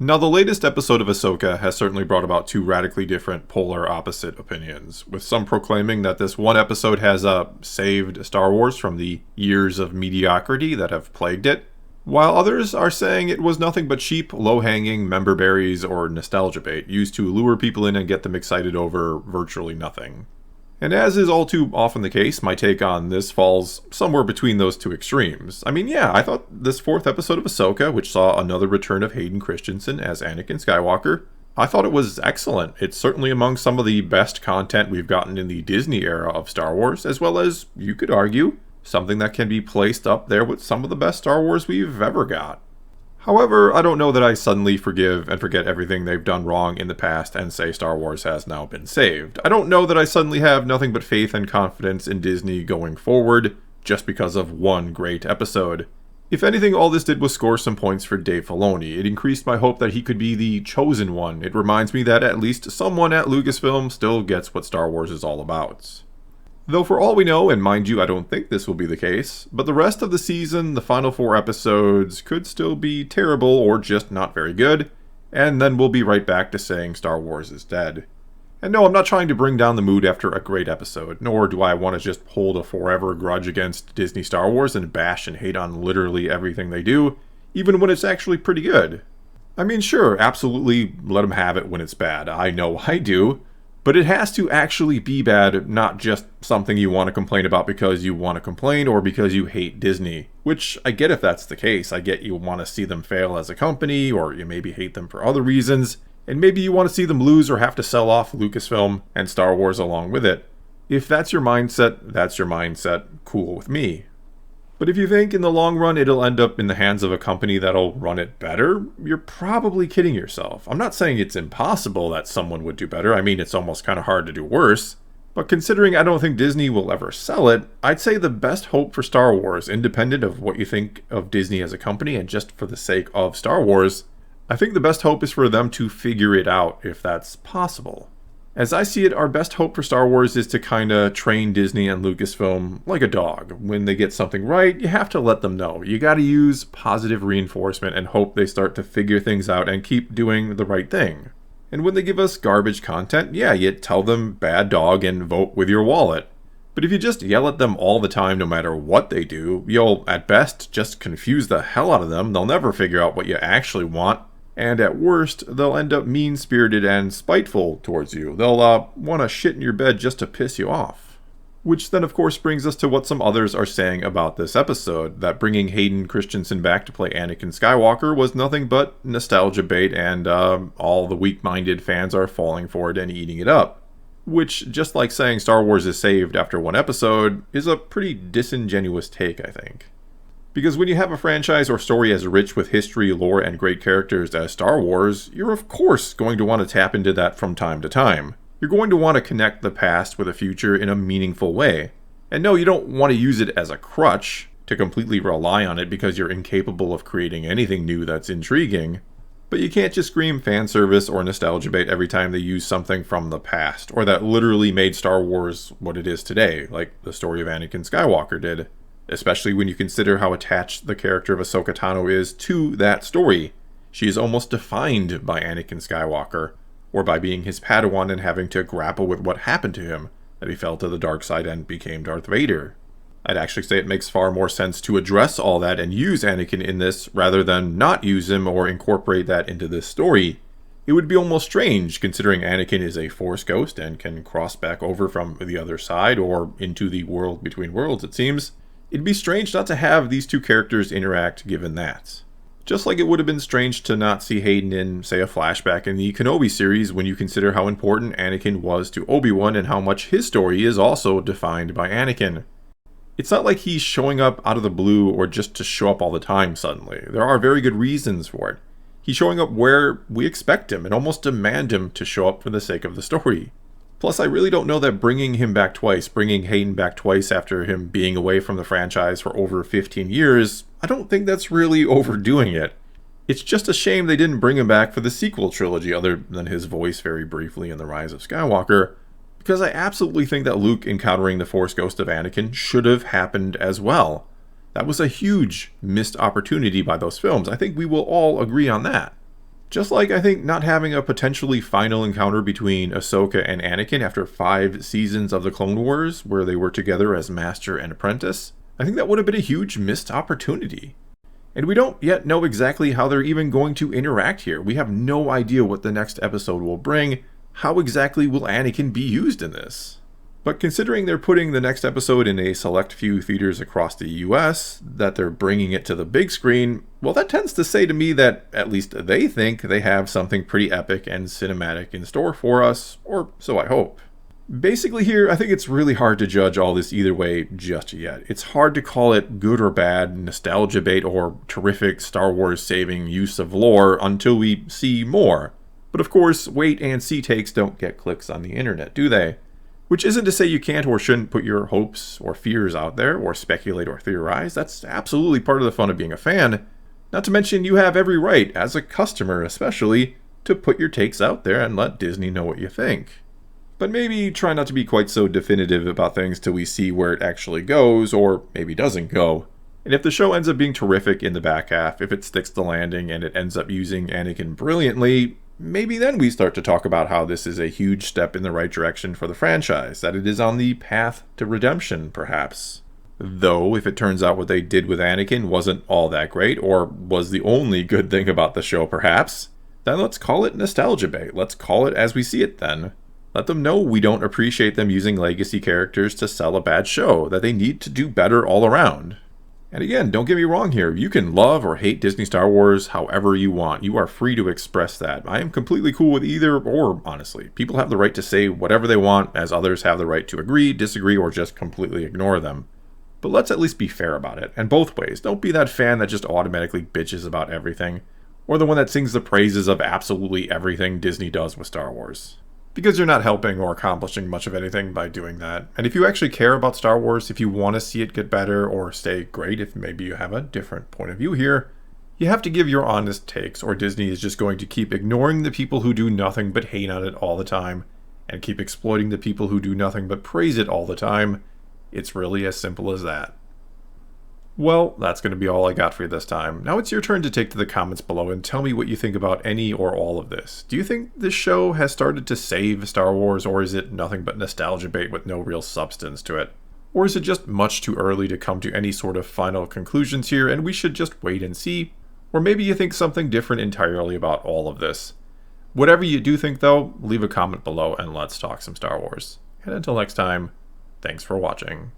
Now, the latest episode of Ahsoka has certainly brought about two radically different, polar opposite opinions, with some proclaiming that this one episode has saved Star Wars from the years of mediocrity that have plagued it, while others are saying it was nothing but cheap, low-hanging member berries or nostalgia bait used to lure people in and get them excited over virtually nothing. And as is all too often the case, my take on this falls somewhere between those two extremes. I mean, yeah, I thought this fourth episode of Ahsoka, which saw another return of Hayden Christensen as Anakin Skywalker, I thought it was excellent. It's certainly among some of the best content we've gotten in the Disney era of Star Wars, as well as, you could argue, something that can be placed up there with some of the best Star Wars we've ever got. However, I don't know that I suddenly forgive and forget everything they've done wrong in the past and say Star Wars has now been saved. I don't know that I suddenly have nothing but faith and confidence in Disney going forward, just because of one great episode. If anything, all this did was score some points for Dave Filoni. It increased my hope that he could be the chosen one. It reminds me that at least someone at Lucasfilm still gets what Star Wars is all about. Though for all we know, and mind you, I don't think this will be the case, but the rest of the season, the final 4 episodes, could still be terrible or just not very good, and then we'll be right back to saying Star Wars is dead. And no, I'm not trying to bring down the mood after a great episode, nor do I want to just hold a forever grudge against Disney Star Wars and bash and hate on literally everything they do, even when it's actually pretty good. I mean, sure, absolutely let them have it when it's bad. I know I do. But it has to actually be bad, not just something you want to complain about because you want to complain or because you hate Disney. Which, I get if that's the case. I get you want to see them fail as a company, or you maybe hate them for other reasons. And maybe you want to see them lose or have to sell off Lucasfilm and Star Wars along with it. If that's your mindset, that's your mindset. Cool with me. But if you think in the long run it'll end up in the hands of a company that'll run it better, you're probably kidding yourself. I'm not saying it's impossible that someone would do better. I mean, it's almost kind of hard to do worse. But considering I don't think Disney will ever sell it, I'd say the best hope for Star Wars, independent of what you think of Disney as a company and just for the sake of Star Wars, I think the best hope is for them to figure it out if that's possible. As I see it, our best hope for Star Wars is to kinda train Disney and Lucasfilm like a dog. When they get something right, you have to let them know. You gotta use positive reinforcement and hope they start to figure things out and keep doing the right thing. And when they give us garbage content, yeah, you tell them bad dog and vote with your wallet. But if you just yell at them all the time no matter what they do, you'll, at best, just confuse the hell out of them. They'll never figure out what you actually want. And at worst, they'll end up mean-spirited and spiteful towards you. They'll want to shit in your bed just to piss you off. Which then of course brings us to what some others are saying about this episode, that bringing Hayden Christensen back to play Anakin Skywalker was nothing but nostalgia bait and all the weak-minded fans are falling for it and eating it up. Which, just like saying Star Wars is saved after one episode, is a pretty disingenuous take, I think. Because when you have a franchise or story as rich with history, lore, and great characters as Star Wars, you're of course going to want to tap into that from time to time. You're going to want to connect the past with the future in a meaningful way. And no, you don't want to use it as a crutch, to completely rely on it because you're incapable of creating anything new that's intriguing. But you can't just scream fan service or nostalgia bait every time they use something from the past, or that literally made Star Wars what it is today, like the story of Anakin Skywalker did. Especially when you consider how attached the character of Ahsoka Tano is to that story. She is almost defined by Anakin Skywalker, or by being his Padawan and having to grapple with what happened to him, that he fell to the dark side and became Darth Vader. I'd actually say it makes far more sense to address all that and use Anakin in this, rather than not use him or incorporate that into this story. It would be almost strange, considering Anakin is a Force ghost and can cross back over from the other side, or into the world between worlds, it seems. It'd be strange not to have these two characters interact given that. Just like it would have been strange to not see Hayden in, say, a flashback in the Kenobi series when you consider how important Anakin was to Obi-Wan and how much his story is also defined by Anakin. It's not like he's showing up out of the blue or just to show up all the time suddenly. There are very good reasons for it. He's showing up where we expect him and almost demand him to show up for the sake of the story. Plus, I really don't know that bringing Hayden back twice after him being away from the franchise for over 15 years, I don't think that's really overdoing it. It's just a shame they didn't bring him back for the sequel trilogy other than his voice very briefly in The Rise of Skywalker, because I absolutely think that Luke encountering the Force Ghost of Anakin should have happened as well. That was a huge missed opportunity by those films. I think we will all agree on that. Just like I think not having a potentially final encounter between Ahsoka and Anakin after 5 seasons of the Clone Wars, where they were together as master and apprentice, I think that would have been a huge missed opportunity. And we don't yet know exactly how they're even going to interact here. We have no idea what the next episode will bring. How exactly will Anakin be used in this? But considering they're putting the next episode in a select few theaters across the US, that they're bringing it to the big screen, well, that tends to say to me that at least they think they have something pretty epic and cinematic in store for us, or so I hope. Basically here, I think it's really hard to judge all this either way just yet. It's hard to call it good or bad, nostalgia bait, or terrific Star Wars saving use of lore until we see more. But of course, wait and see takes don't get clicks on the internet, do they? Which isn't to say you can't or shouldn't put your hopes or fears out there, or speculate or theorize. That's absolutely part of the fun of being a fan. Not to mention you have every right, as a customer especially, to put your takes out there and let Disney know what you think. But maybe try not to be quite so definitive about things till we see where it actually goes, or maybe doesn't go. And if the show ends up being terrific in the back half, if it sticks the landing and it ends up using Anakin brilliantly, maybe then we start to talk about how this is a huge step in the right direction for the franchise, that it is on the path to redemption, perhaps. Though, if it turns out what they did with Anakin wasn't all that great, or was the only good thing about the show, perhaps, then let's call it nostalgia bait. Let's call it as we see it then. Let them know we don't appreciate them using legacy characters to sell a bad show, that they need to do better all around. And again, don't get me wrong here, you can love or hate Disney Star Wars however you want. You are free to express that. I am completely cool with either or, honestly. People have the right to say whatever they want, as others have the right to agree, disagree, or just completely ignore them. But let's at least be fair about it, and both ways. Don't be that fan that just automatically bitches about everything, or the one that sings the praises of absolutely everything Disney does with Star Wars. Because you're not helping or accomplishing much of anything by doing that. And if you actually care about Star Wars, if you want to see it get better or stay great, if maybe you have a different point of view here, you have to give your honest takes, or Disney is just going to keep ignoring the people who do nothing but hate on it all the time, and keep exploiting the people who do nothing but praise it all the time. It's really as simple as that. Well, that's going to be all I got for you this time. Now it's your turn to take to the comments below and tell me what you think about any or all of this. Do you think this show has started to save Star Wars, or is it nothing but nostalgia bait with no real substance to it? Or is it just much too early to come to any sort of final conclusions here and we should just wait and see? Or maybe you think something different entirely about all of this. Whatever you do think though, leave a comment below and let's talk some Star Wars. And until next time, thanks for watching.